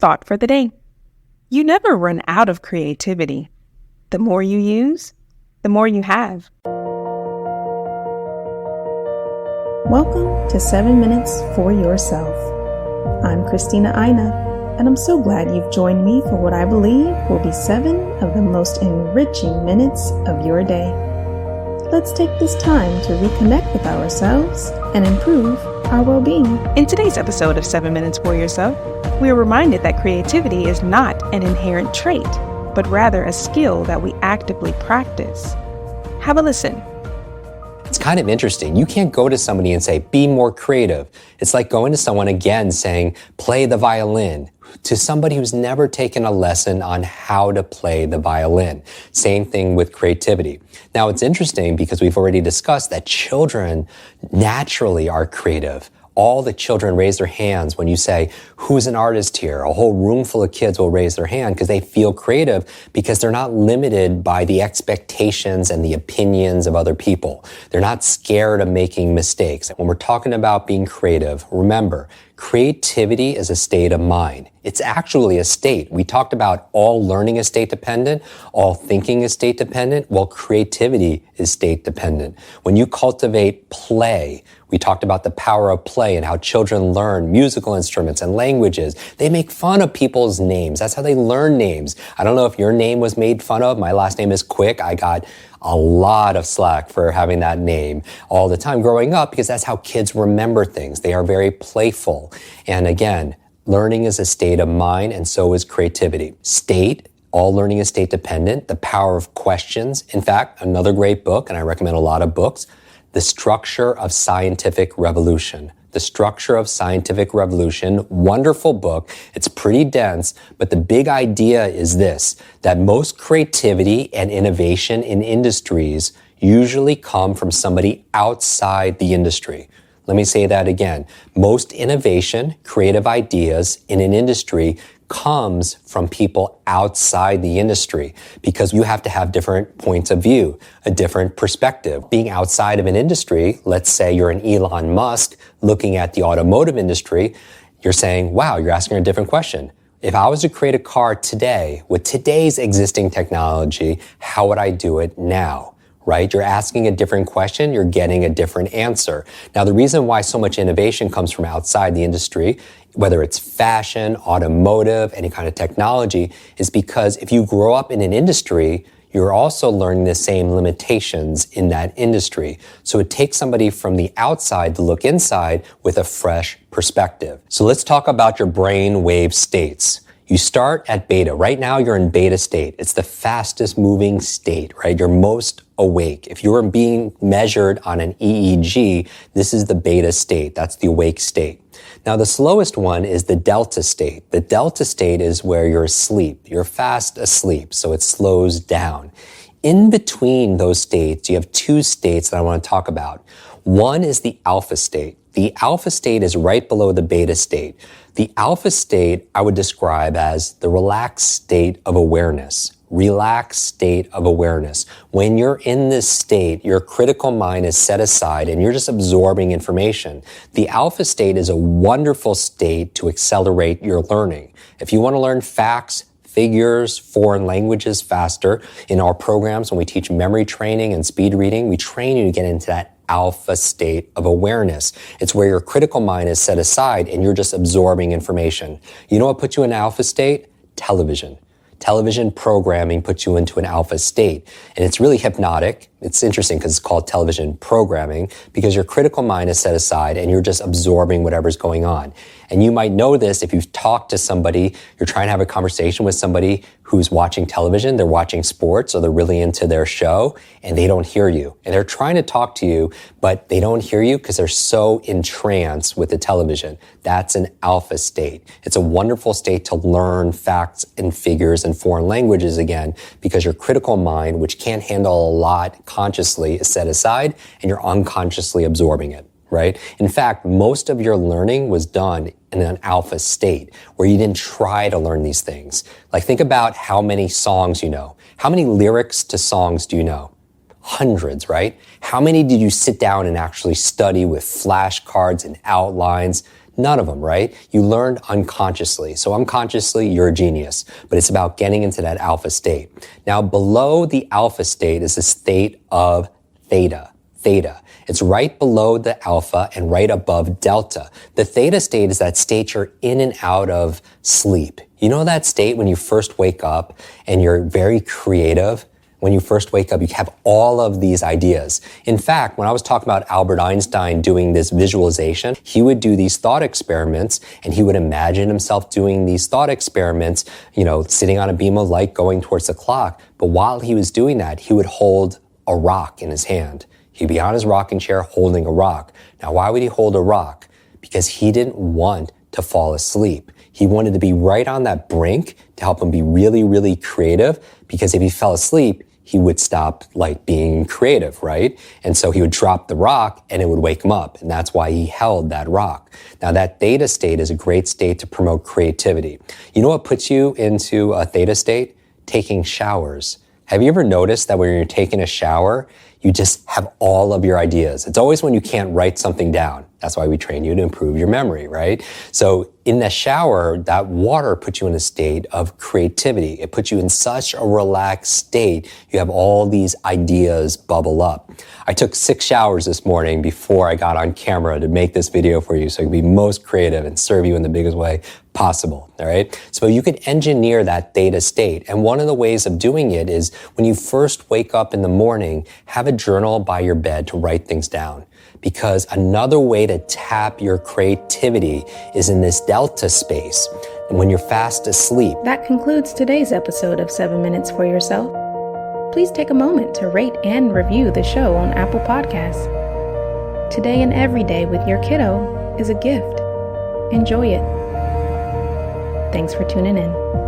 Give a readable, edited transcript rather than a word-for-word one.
thought for the day. You never run out of creativity. The more you use, the more you have. Welcome to 7 Minutes for Yourself. I'm Christina Aina, and I'm so glad you've joined me for what I believe will be 7 of the most enriching minutes of your day. Let's take this time to reconnect with ourselves and improve our well-being. In today's episode of 7 Minutes for Yourself, we are reminded that creativity is not an inherent trait, but rather a skill that we actively practice. Have a listen. It's kind of interesting. You can't go to somebody and say, be more creative. It's like going to someone again saying, play the violin, to somebody who's never taken a lesson on how to play the violin. Same thing with creativity. Now, it's interesting because we've already discussed that children naturally are creative. All the children raise their hands when you say, who's an artist here? A whole room full of kids will raise their hand because they feel creative because they're not limited by the expectations and the opinions of other people. They're not scared of making mistakes. When we're talking about being creative, remember, creativity is a state of mind. It's actually a state. We talked about all learning is state dependent, all thinking is state dependent. Well, creativity is state dependent. When you cultivate play, we talked about the power of play and how children learn musical instruments and languages. They make fun of people's names. That's how they learn names. I don't know if your name was made fun of. My last name is Kwik. I got a lot of slack for having that name all the time growing up because that's how kids remember things. They are very playful. And again, learning is a state of mind, and so is creativity. State, all learning is state dependent. The Power of Questions. In fact, another great book, and I recommend a lot of books, The Structure of Scientific Revolution. The Structure of Scientific Revolution, wonderful book. It's pretty dense, but the big idea is this, that most creativity and innovation in industries usually come from somebody outside the industry. Let me say that again. Most innovation, creative ideas in an industry comes from people outside the industry because you have to have different points of view, a different perspective. Being outside of an industry, let's say you're an Elon Musk looking at the automotive industry, you're saying, wow, you're asking a different question. If I was to create a car today with today's existing technology, how would I do it now? Right? You're asking a different question, you're getting a different answer. Now, the reason why so much innovation comes from outside the industry, whether it's fashion, automotive, any kind of technology, is because if you grow up in an industry, you're also learning the same limitations in that industry. So it takes somebody from the outside to look inside with a fresh perspective. So let's talk about your brain wave states. You start at beta. Right now, you're in beta state. It's the fastest moving state, right? You're most awake. If you're being measured on an EEG, this is the beta state. That's the awake state. Now, the slowest one is the delta state. The delta state is where you're asleep. You're fast asleep, so it slows down. In between those states, you have two states that I want to talk about. One is the alpha state. The alpha state is right below the beta state. The alpha state I would describe as the relaxed state of awareness. Relaxed state of awareness. When you're in this state, your critical mind is set aside and you're just absorbing information. The alpha state is a wonderful state to accelerate your learning. If you want to learn facts, figures, foreign languages faster, in our programs when we teach memory training and speed reading, we train you to get into that alpha state of awareness. It's where your critical mind is set aside and you're just absorbing information. You know what puts you in alpha state? Television. Television programming puts you into an alpha state. And it's really hypnotic. It's interesting because it's called television programming because your critical mind is set aside and you're just absorbing whatever's going on. And you might know this if you've talked to somebody, you're trying to have a conversation with somebody who's watching television, they're watching sports or they're really into their show and they don't hear you. And they're trying to talk to you, but they don't hear you because they're so entranced with the television. That's an alpha state. It's a wonderful state to learn facts and figures and foreign languages again because your critical mind, which can't handle a lot consciously, is set aside and you're unconsciously absorbing it. Right? In fact, most of your learning was done in an alpha state where you didn't try to learn these things. Like think about how many songs you know. How many lyrics to songs do you know? Hundreds, right? How many did you sit down and actually study with flashcards and outlines? None of them, right? You learned unconsciously. So unconsciously, you're a genius, but it's about getting into that alpha state. Now, below the alpha state is a state of theta. Theta. It's right below the alpha and right above delta. The theta state is that state you're in and out of sleep. You know that state when you first wake up and you're very creative? When you first wake up, you have all of these ideas. In fact, when I was talking about Albert Einstein doing this visualization, he would do these thought experiments and he would imagine himself doing these thought experiments, sitting on a beam of light going towards the clock. But while he was doing that, he would hold a rock in his hand. He'd be on his rocking chair holding a rock. Now, why would he hold a rock? Because he didn't want to fall asleep. He wanted to be right on that brink to help him be really, really creative, because if he fell asleep, he would stop being creative, right? And so he would drop the rock and it would wake him up. And that's why he held that rock. Now that theta state is a great state to promote creativity. You know what puts you into a theta state? Taking showers. Have you ever noticed that when you're taking a shower, you just have all of your ideas? It's always when you can't write something down. That's why we train you to improve your memory, right? So in the shower, that water puts you in a state of creativity. It puts you in such a relaxed state. You have all these ideas bubble up. I took 6 showers this morning before I got on camera to make this video for you so I can be most creative and serve you in the biggest way possible, all right? So you can engineer that theta state. And one of the ways of doing it is when you first wake up in the morning, have a journal by your bed to write things down. Because another way to tap your creativity is in this delta space, when you're fast asleep. That concludes today's episode of 7 Minutes for Yourself. Please take a moment to rate and review the show on Apple Podcasts. Today and every day with your kiddo is a gift. Enjoy it. Thanks for tuning in.